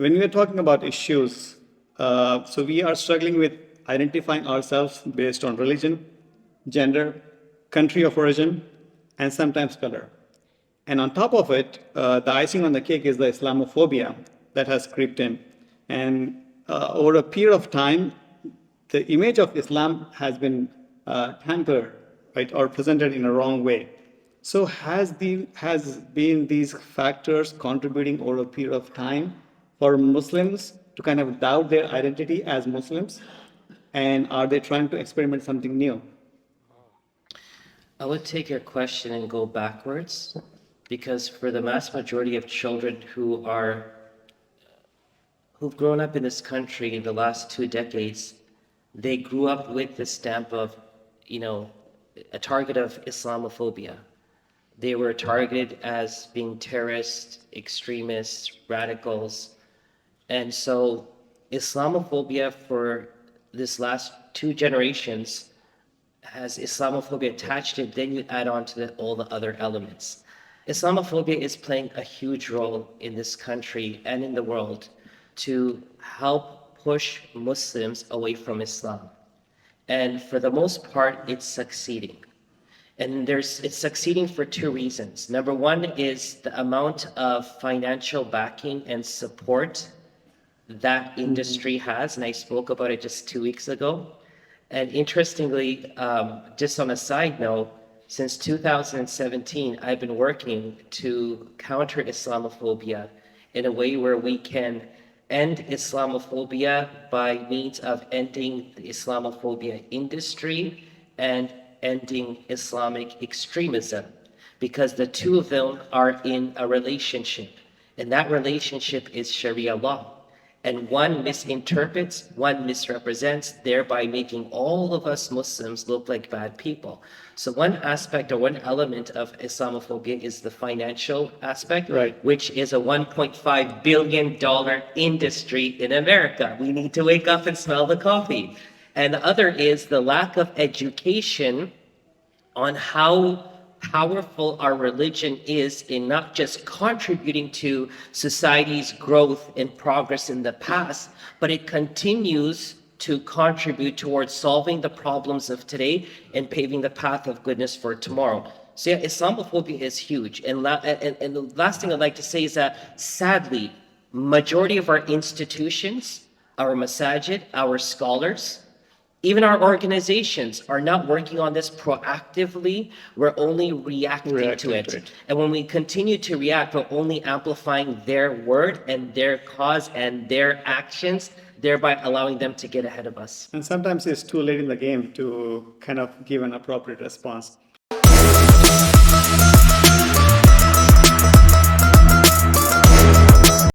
when we are talking about issues, so we are struggling with identifying ourselves based on religion, gender, country of origin, and sometimes color. And on top of it, the icing on the cake is the Islamophobia that has crept in. And over a period of time, the image of Islam has been tampered, right, or presented in a wrong way. So has been these factors contributing over a period of time for Muslims to kind of doubt their identity as Muslims? And are they trying to experiment something new? I would take your question and go backwards, because for the mass majority of children who've grown up in this country in the last 2 decades, they grew up with the stamp of, a target of Islamophobia. They were targeted as being terrorists, extremists, radicals. And so Islamophobia for this last 2 generations has Islamophobia attached to it, then you add on to all the other elements. Islamophobia is playing a huge role in this country and in the world to help push Muslims away from Islam. And for the most part, it's succeeding. And it's succeeding for 2 reasons. Number one is the amount of financial backing and support that industry has, and I spoke about it just 2 weeks ago. And interestingly, just on a side note, since 2017, I've been working to counter Islamophobia in a way where we can end Islamophobia by means of ending the Islamophobia industry and ending Islamic extremism, because the two of them are in a relationship, and that relationship is Sharia law. And one misinterprets, one misrepresents, thereby making all of us Muslims look like bad people. So one aspect or one element of Islamophobia is the financial aspect, Right. which is a $1.5 billion industry in America. We need to wake up and smell the coffee. And the other is the lack of education on how powerful our religion is in not just contributing to society's growth and progress in the past, but it continues to contribute towards solving the problems of today and paving the path of goodness for tomorrow. So yeah, Islamophobia is huge. And the last thing I'd like to say is that sadly, majority of our institutions, our masajid, our scholars, even our organizations are not working on this proactively. We're only reacting to it. And when we continue to react, we're only amplifying their word and their cause and their actions, thereby allowing them to get ahead of us. And sometimes it's too late in the game to kind of give an appropriate response.